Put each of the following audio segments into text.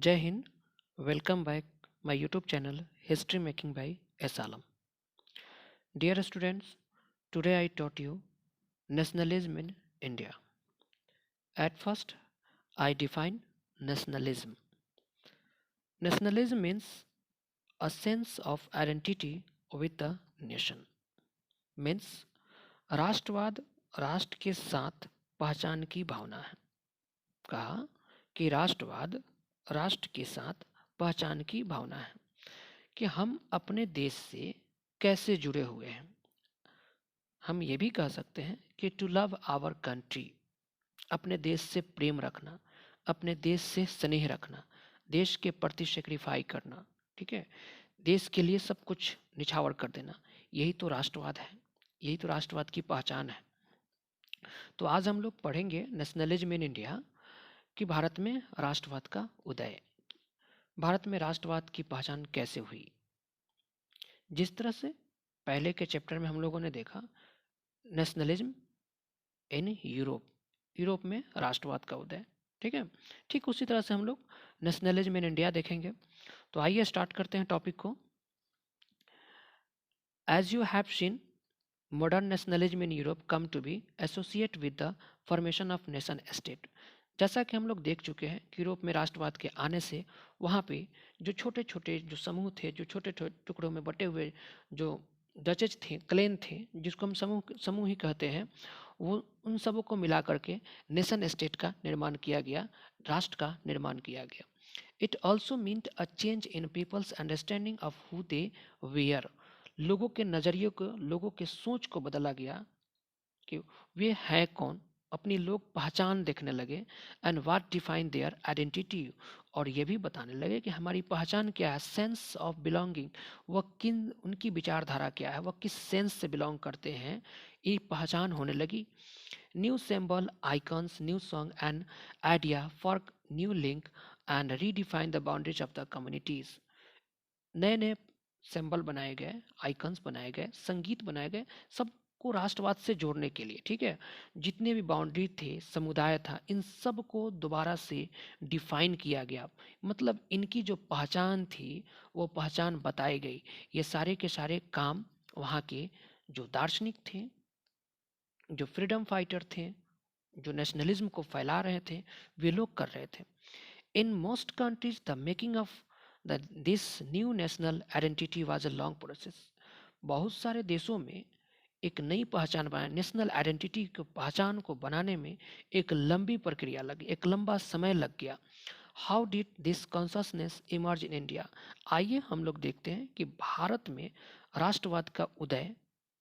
Jai Hind, welcome back my YouTube channel History Making by S. Alam. Dear students, today I taught you nationalism in India. At first, I define nationalism. Nationalism means a sense of identity with the nation. Means राष्ट्रवाद राष्ट्र के साथ पहचान की भावना है. कहा कि राष्ट्रवाद राष्ट्र के साथ पहचान की भावना है कि हम अपने देश से कैसे जुड़े हुए हैं. हम ये भी कह सकते हैं कि टू लव आवर कंट्री, अपने देश से प्रेम रखना, अपने देश से स्नेह रखना, देश के प्रति सेक्रीफाई करना. ठीक है, देश के लिए सब कुछ निछावर कर देना, यही तो राष्ट्रवाद है, यही तो राष्ट्रवाद की पहचान है. तो आज हम लोग पढ़ेंगे नेशनलिज्म इन इंडिया कि भारत में राष्ट्रवाद का उदय, भारत में राष्ट्रवाद की पहचान कैसे हुई. जिस तरह से पहले के चैप्टर में हम लोगों ने देखा नेशनलिज्म इन यूरोप, यूरोप में राष्ट्रवाद का उदय. ठीक है, ठीक उसी तरह से हम लोग नेशनलिज्म इन इंडिया देखेंगे. तो आइए स्टार्ट करते हैं टॉपिक को. As you have seen, modern nationalism in Europe come to be associated with the formation of nation state. जैसा कि हम लोग देख चुके हैं कि यूरोप में राष्ट्रवाद के आने से वहाँ पे जो छोटे छोटे जो समूह थे, जो छोटे छोटे टुकड़ों में बटे हुए जो डचेज थे, क्लेन थे, जिसको हम समूह समूह ही कहते हैं, वो उन सबों को मिला करके नेशन स्टेट का निर्माण किया गया, राष्ट्र का निर्माण किया गया. It also meant a change in people's understanding of who they were. लोगों के नज़रिए को, लोगों के सोच को बदला गया कि वे हैं कौन, अपनी लोग पहचान देखने लगे. And what define their identity, और ये भी बताने लगे कि हमारी पहचान क्या है, सेंस ऑफ बिलोंगिंग, वह किन, उनकी विचारधारा क्या है, वह किस सेंस से बिलोंग करते हैं, ये पहचान होने लगी. New symbol, icons, new song and idea for new link and redefine the boundaries of the communities. नए नए सिंबल बनाए गए, आइकन्स बनाए गए, संगीत बनाए गए, सबको राष्ट्रवाद से जोड़ने के लिए. ठीक है, जितने भी बाउंड्री थे, समुदाय था, इन सब को दोबारा से डिफाइन किया गया. मतलब इनकी जो पहचान थी वो पहचान बताई गई. ये सारे के सारे काम वहाँ के जो दार्शनिक थे, जो फ्रीडम फाइटर थे, जो नेशनलिज्म को फैला रहे थे, वे लोग कर रहे थे. In most countries, the making of this new national identity was a long process. बहुत सारे देशों में एक नई पहचान बनाने, नेशनल आइडेंटिटी की पहचान को बनाने में एक लंबी प्रक्रिया लगी, एक लंबा समय लग गया. How did this consciousness emerge in India. आइए हम लोग देखते हैं कि भारत में राष्ट्रवाद का उदय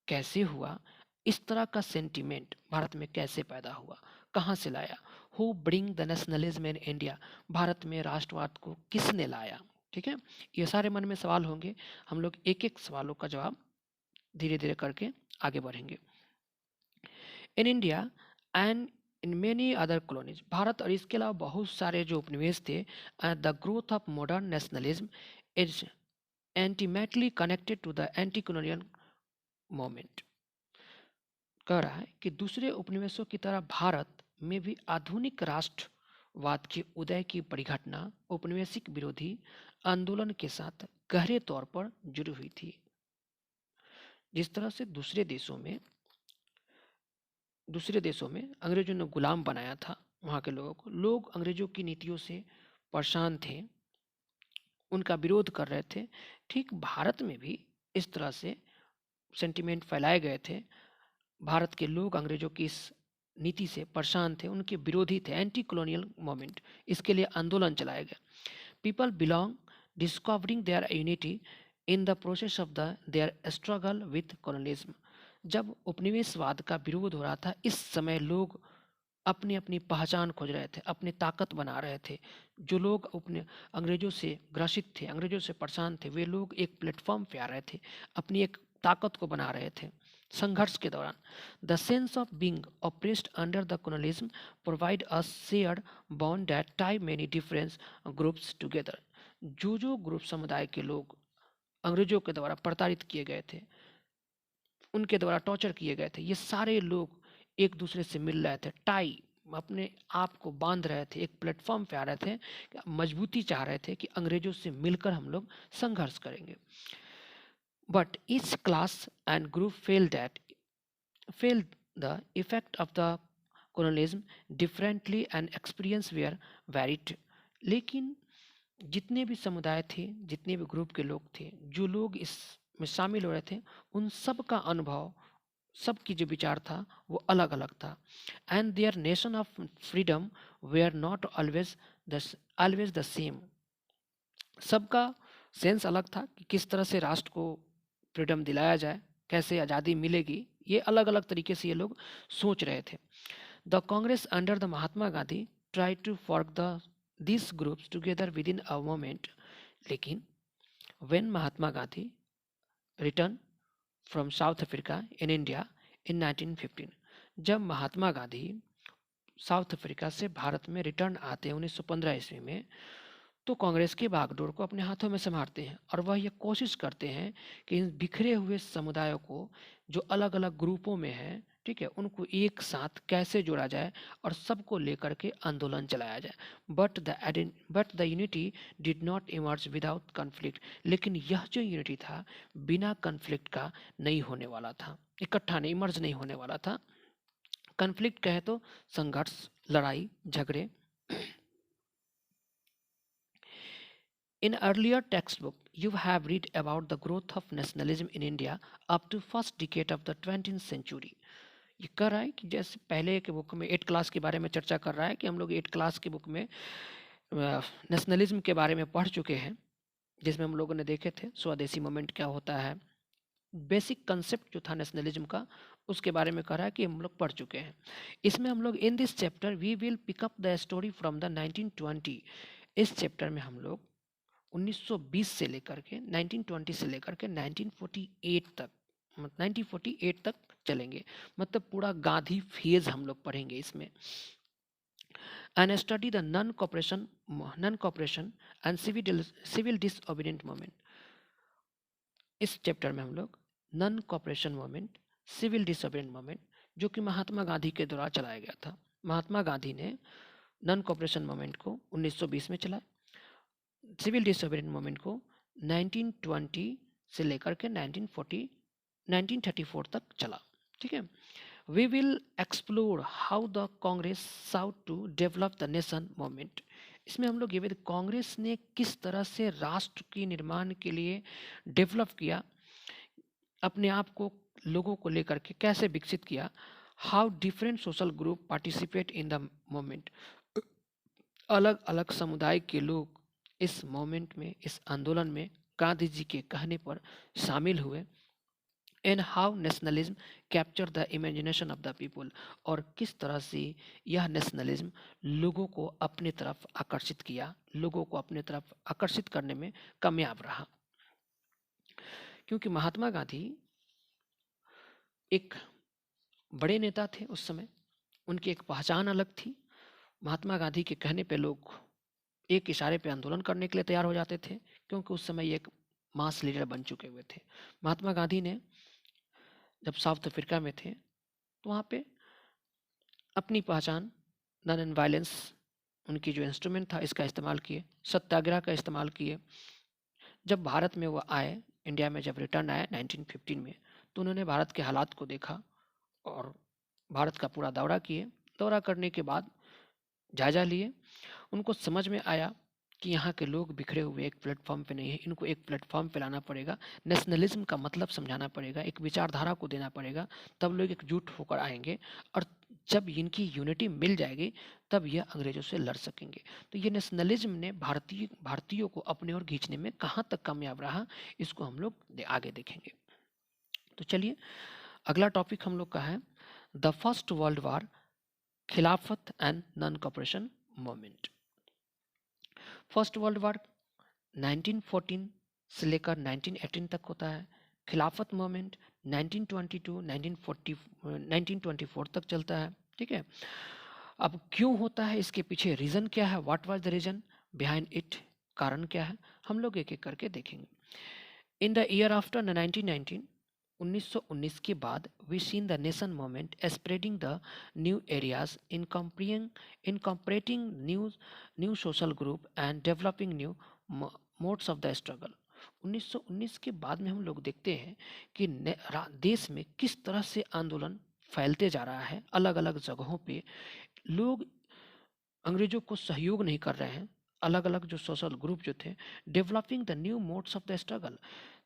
कैसे हुआ, इस तरह का सेंटिमेंट भारत में कैसे पैदा हुआ, कहाँ से लाया. Who bring the nationalism in India, Bharat में राष्ट्रवाद को किसने लाया. ठीक है, ये सारे मन में सवाल होंगे, हम लोग एक एक सवालों का जवाब धीरे धीरे करके आगे बढ़ेंगे. In India and in many other colonies, Bharat और इसके अलावा बहुत सारे जो उपनिवेश थे, the growth of modern nationalism is intimately connected to the anti-colonial movement. कह रहा है कि दूसरे उपनिवेशों की तरह भारत में भी आधुनिक राष्ट्रवाद के उदय की परिघटना उपनिवेशिक विरोधी आंदोलन के साथ गहरे तौर पर जुड़ी हुई थी. जिस तरह से दूसरे देशों में अंग्रेजों ने गुलाम बनाया था वहाँ के लोगों को, लोग अंग्रेजों की नीतियों से परेशान थे, उनका विरोध कर रहे थे. ठीक भारत में भी इस तरह से सेंटिमेंट फैलाए गए थे. भारत के लोग अंग्रेजों की इस नीति से परेशान थे, उनके विरोधी थे, एंटी कॉलोनियल मूवमेंट, इसके लिए आंदोलन चलाया गया. People belong discovering there unity in the process of the their struggle with colonialism. जब उपनिवेशवाद का विरोध हो रहा था, इस समय लोग अपनी अपनी पहचान खोज रहे थे, अपनी ताकत बना रहे थे. जो लोग अपने अंग्रेजों से ग्रसित थे, अंग्रेजों से परेशान थे, वे लोग एक प्लेटफॉर्म पे आ रहे थे, अपनी एक ताकत को बना रहे थे संघर्ष के दौरान. The sense of being oppressed under the colonialism provide a shared bond that tie many difference groups together. जो ग्रुप समुदाय के लोग अंग्रेजों के द्वारा प्रताड़ित किए गए थे, उनके द्वारा टॉर्चर किए गए थे, ये सारे लोग एक दूसरे से मिल रहे थे. टाई अपने आप को बांध रहे थे, एक प्लेटफॉर्म पे आ रहे थे, मजबूती चाह रहे थे कि अंग्रेजों से मिलकर हम लोग संघर्ष करेंगे। But each class and group felt the effect of the colonialism differently and experience were varied। लेकिन जितने भी समुदाय थे, जितने भी ग्रुप के लोग थे, जो लोग इसमें शामिल हो रहे थे, उन सब का अनुभव, सबकी जो विचार था वो अलग अलग था। And their nation of freedom were not always the same. सबका सेंस अलग था कि किस तरह से राष्ट्र को फ्रीडम दिलाया जाए, कैसे आज़ादी मिलेगी, ये अलग अलग तरीके से ये लोग सोच रहे थे। The Congress under the Mahatma Gandhi try to fork the this groups together with in a moment. लेकिन when Mahatma Gandhi return from South Africa in India in 1915, जब महात्मा गांधी साउथ अफ्रीका से भारत में रिटर्न आते हैं 1915 ईस्वी में, तो कांग्रेस के बागडोर को अपने हाथों में संभालते हैं और वह ये कोशिश करते हैं कि इन बिखरे हुए समुदायों को, जो अलग अलग ग्रुपों में हैं, ठीक है, उनको एक साथ कैसे जोड़ा जाए और सबको लेकर के आंदोलन चलाया जाए। But the unity did not emerge without conflict. लेकिन यह जो यूनिटी था बिना कन्फ्लिक्ट का नहीं होने वाला था, इकट्ठा नहीं, इमर्ज नहीं होने वाला था। कन्फ्लिक्ट कहे तो संघर्ष, लड़ाई झगड़े। In earlier textbook, you have read about the growth of nationalism in India up to first decade of the 20th century। ये कर रहा है कि जैसे पहले के बुक में 8 क्लास के बारे में चर्चा कर रहा है कि हम लोग 8 क्लास के बुक में नेशनलिज्म के बारे में पढ़ चुके हैं, जिसमें हम लोगों ने देखे थे स्वदेशी मूवमेंट क्या होता है, बेसिक कंसेप्ट जो था नेशनलिज्म का, उसके बारे में कह रहा है कि हम लोग पढ़ चुके हैं। इसमें हम लोग in this chapter we will pick up the story from the 1920। इस चैप्टर में हम लोग 1920 से लेकर के 1920 से लेकर के 1948 तक, 1948 तक चलेंगे। मतलब पूरा गांधी फेज हम लोग पढ़ेंगे इसमें। And study the non cooperation and civil disobedient movement. इस चैप्टर में हम लोग non cooperation movement, civil disobedient movement, जो कि महात्मा गांधी के द्वारा चलाया गया था। महात्मा गांधी ने नॉन कॉपरेशन मूवमेंट को 1920 में चलाया, सिविल डिसओबीडिएंट मूवमेंट को 1920 से लेकर के 1934 तक चला। ठीक है, we will explore how the Congress sought to develop the nation movement. इसमें हम लोग ये कांग्रेस ने किस तरह से राष्ट्र के निर्माण के लिए डेवलप किया, अपने आप को लोगों को लेकर के कैसे विकसित किया। How different social group participate in the movement. अलग अलग समुदाय के लोग इस मोमेंट में, इस आंदोलन में गांधी जी के कहने पर शामिल हुए। And how nationalism capture the imagination of the people. और किस तरह से यह नेशनलिज्म लोगों को अपने तरफ आकर्षित किया, लोगों को अपने तरफ आकर्षित करने में कामयाब रहा। क्योंकि महात्मा गांधी एक बड़े नेता थे उस समय, उनकी एक पहचान अलग थी। महात्मा गांधी के कहने पे लोग एक इशारे पे आंदोलन करने के लिए तैयार हो जाते थे, क्योंकि उस समय एक मास लीडर बन चुके हुए थे। महात्मा गांधी ने जब साउथ अफ्रीका में थे तो वहाँ पे अपनी पहचान नॉन एंड वायलेंस, उनकी जो इंस्ट्रूमेंट था, इसका इस्तेमाल किए, सत्याग्रह का इस्तेमाल किए। जब भारत में वो आए, इंडिया में जब रिटर्न आए 1915 में, तो उन्होंने भारत के हालात को देखा और भारत का पूरा दौरा किए। दौरा करने के बाद जायजा लिए, उनको समझ में आया कि यहाँ के लोग बिखरे हुए एक प्लेटफॉर्म पे नहीं है, इनको एक प्लेटफॉर्म पे लाना पड़ेगा, नेशनलिज्म का मतलब समझाना पड़ेगा, एक विचारधारा को देना पड़ेगा, तब लोग एकजुट होकर आएंगे और जब इनकी यूनिटी मिल जाएगी तब यह अंग्रेजों से लड़ सकेंगे। तो ये नेशनलिज्म ने भारतीयों को अपने ओर खींचने में कहाँ तक कामयाब रहा, इसको हम लोग आगे देखेंगे। तो चलिए, अगला टॉपिक हम लोग का है द फर्स्ट वर्ल्ड वॉर, खिलाफत and non cooperation movement. First world war 1914 से लेकर 1918 तक होता है। खिलाफत मूवमेंट 1924 तक चलता है। ठीक है, अब क्यों होता है, इसके पीछे रीज़न क्या है, what was the reason behind it, कारण क्या है, हम लोग एक एक करके देखेंगे। इन द ईयर आफ्टर 1919 1919 के बाद we seen the nation movement spreading the new areas incorporating new social group and developing new modes of the struggle. 1919 के बाद में हम लोग देखते हैं कि देश में किस तरह से आंदोलन फैलते जा रहा है। अलग अलग जगहों पे लोग अंग्रेजों को सहयोग नहीं कर रहे हैं। अलग अलग जो सोशल ग्रुप जो थे, developing the new modes of the struggle,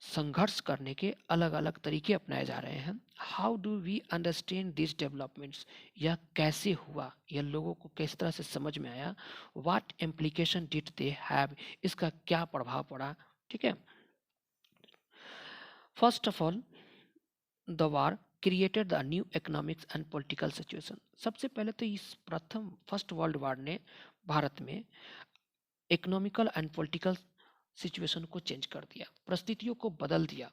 संघर्ष करने के अलग अलग तरीके अपनाए जा रहे हैं। How do we understand this developments, यह कैसे हुआ, यह लोगों को किस तरह से समझ में आया। What implication did they have, इसका क्या प्रभाव पड़ा। ठीक है, first of all the war created the new economics and political situation. सबसे पहले तो इस प्रथम फर्स्ट वर्ल्ड वार ने भारत में इकोनॉमिकल एंड पॉलिटिकल सिचुएशन को चेंज कर दिया, परिस्थितियों को बदल दिया।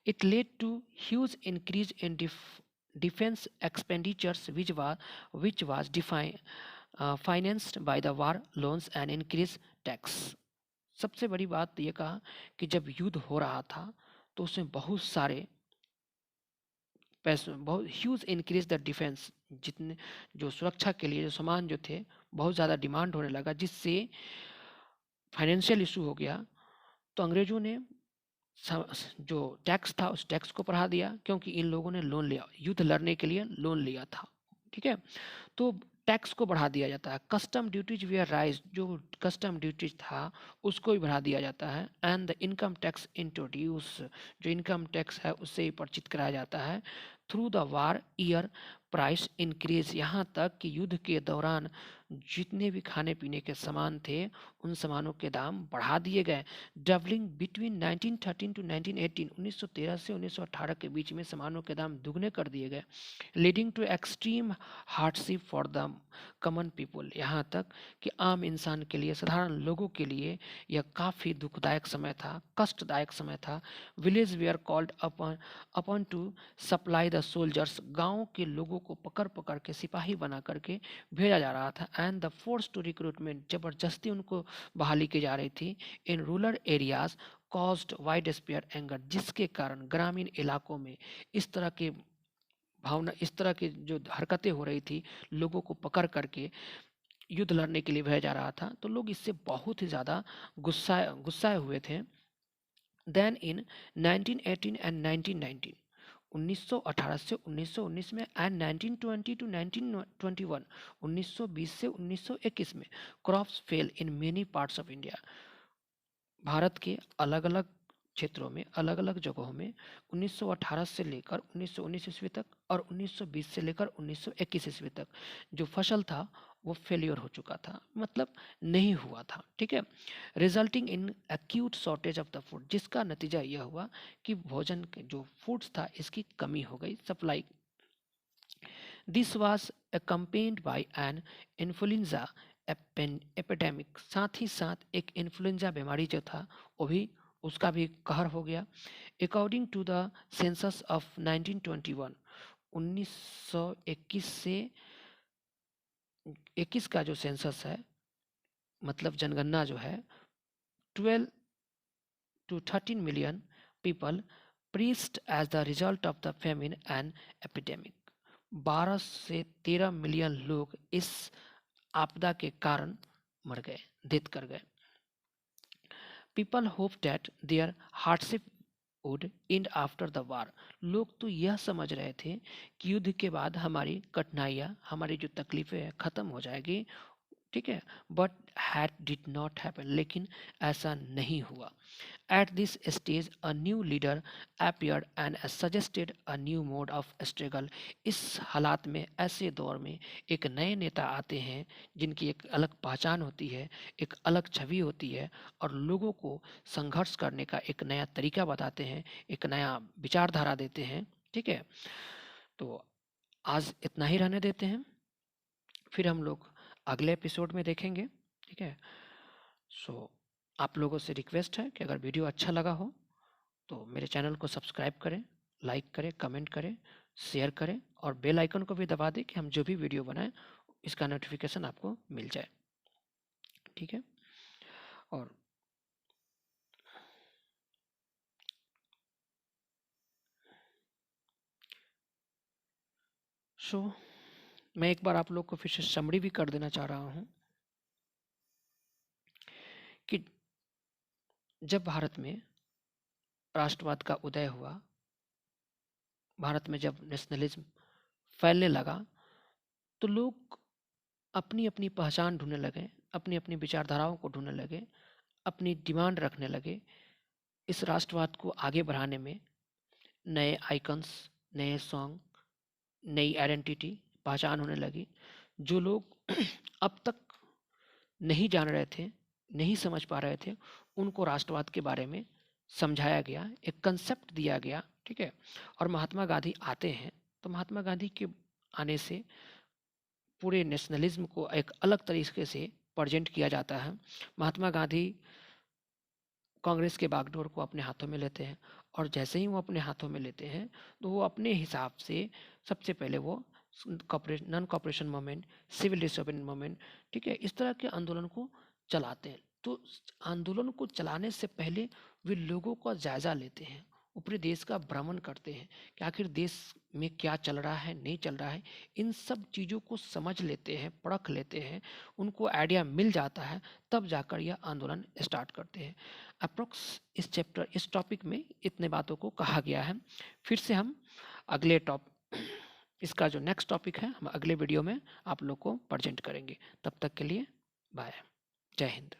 It led to huge increase in defence expenditures which was financed by the war loans and increase tax. सबसे बड़ी बात यह कहा कि जब युद्ध हो रहा था तो उसमें बहुत सारे पैसे, बहुत ह्यूज इंक्रीज द डिफेंस, जितने जो सुरक्षा के लिए जो सामान जो थे बहुत ज़्यादा डिमांड होने लगा, जिससे फाइनेंशियल इशू हो गया। तो अंग्रेजों ने जो टैक्स था उस टैक्स को बढ़ा दिया, क्योंकि इन लोगों ने लोन लिया, युद्ध लड़ने के लिए लोन लिया था। ठीक है, तो टैक्स को बढ़ा दिया जाता है। कस्टम ड्यूटीज वेयर राइज, जो कस्टम ड्यूटीज था उसको भी बढ़ा दिया जाता है। And the income tax introduce, जो इनकम टैक्स है उससे ही परिचित कराया जाता है। Through the war year price increase, यहाँ तक कि युद्ध के दौरान जितने भी खाने पीने के सामान थे उन सामानों के दाम बढ़ा दिए गए। डबलिंग बिटवीन 1913 टू 1918, 1913 से 1918 के बीच में सामानों के दाम दुगने कर दिए गए। Leading to extreme hardship for the common people, यहाँ तक कि आम इंसान के लिए, साधारण लोगों के लिए यह काफ़ी दुखदायक समय था, कष्टदायक समय था। Village where called upon two supply the soldiers, गाँव के लोगों को पकड़ पकड़ के सिपाही बना करके भेजा जा रहा था। And the force to recruitment, जबरदस्ती उनको बहाली की जा रही थी। In rural areas caused widespread anger, जिसके कारण ग्रामीण इलाकों में इस तरह के भावना, इस तरह की जो हरकतें हो रही थी, लोगों को पकड़ करके युद्ध लड़ने के लिए भेजा जा रहा था, तो लोग इससे बहुत ही ज़्यादा गुस्साए हुए थे। देन इन 1918 एंड 1919, 1918 से 1919 में, एंड 1920 टू 1921, 1920 से 1921 में, crops fail in many parts of India, Bharat के अलग अलग क्षेत्रों में, अलग अलग जगहों में 1918 से लेकर 1919 ईस्वी तक और 1920 से लेकर 1921 ईस्वी तक जो फसल था वो फेलियर हो चुका था, मतलब नहीं हुआ था। ठीक है, resulting in acute shortage of the food, जिसका नतीजा यह हुआ कि भोजन के जो फूड्स था इसकी कमी हो गई, supply. This was accompanied by an influenza epidemic, साथ ही साथ एक इन्फ्लुएंजा बीमारी जो था वो भी, उसका भी कहर हो गया। According to the census of 1921, 1921 से 21 का जो सेंसस है, मतलब जनगणना जो है, 12 to 13 million people perished as the result of the famine and epidemic, 12 से 13 मिलियन लोग इस आपदा के कारण मर गए, डेथ कर गए। People hope that their hardship would end after the war, लोग तो यह समझ रहे थे कि युद्ध के बाद हमारी कठिनाइयाँ, हमारी जो तकलीफें हैं खत्म हो जाएगी। ठीक है, but had did not happen, लेकिन ऐसा नहीं हुआ। At this stage a new leader appeared and suggested a new mode of struggle, इस हालात में, ऐसे दौर में एक नए नेता आते हैं जिनकी एक अलग पहचान होती है, एक अलग छवि होती है, और लोगों को संघर्ष करने का एक नया तरीका बताते हैं, एक नया विचारधारा देते हैं। ठीक है, तो आज इतना ही रहने देते हैं, फिर हम लोग अगले एपिसोड में देखेंगे। ठीक है, सो आप लोगों से रिक्वेस्ट है कि अगर वीडियो अच्छा लगा हो तो मेरे चैनल को सब्सक्राइब करें, लाइक करें, कमेंट करें, शेयर करें, और बेल आइकन को भी दबा दें कि हम जो भी वीडियो बनाएं इसका नोटिफिकेशन आपको मिल जाए। ठीक है, और सो मैं एक बार आप लोग को फिर से समरी भी कर देना चाह रहा हूँ कि जब भारत में राष्ट्रवाद का उदय हुआ, भारत में जब नेशनलिज्म फैलने लगा, तो लोग अपनी अपनी पहचान ढूंढने लगे, अपनी अपनी विचारधाराओं को ढूंढने लगे, अपनी डिमांड रखने लगे। इस राष्ट्रवाद को आगे बढ़ाने में नए आइकन्स, नए सॉन्ग, नई आइडेंटिटी पहचान होने लगी। जो लोग अब तक नहीं जान रहे थे, नहीं समझ पा रहे थे, उनको राष्ट्रवाद के बारे में समझाया गया, एक कंसेप्ट दिया गया, ठीक है। और महात्मा गांधी आते हैं, तो महात्मा गांधी के आने से पूरे नेशनलिज्म को एक अलग तरीके से प्रेजेंट किया जाता है। महात्मा गांधी कांग्रेस के बागडोर को अपने हाथों में लेते हैं, और जैसे ही वो अपने हाथों में लेते हैं तो वो अपने हिसाब से सबसे पहले वो non cooperation movement, civil disobedience movement, ठीक है, इस तरह के आंदोलन को चलाते हैं। तो आंदोलन को चलाने से पहले वे लोगों का जायजा लेते हैं, ऊपरी देश का भ्रमण करते हैं कि आखिर देश में क्या चल रहा है, नहीं चल रहा है, इन सब चीज़ों को समझ लेते हैं, परख लेते हैं, उनको आइडिया मिल जाता है, तब जाकर यह आंदोलन स्टार्ट करते हैं। अप्रोक्स इस टॉपिक में इतने बातों को कहा गया है। फिर से हम अगले इसका जो नेक्स्ट टॉपिक है हम अगले वीडियो में आप लोग को प्रेजेंट करेंगे। तब तक के लिए बाय, जय हिंद।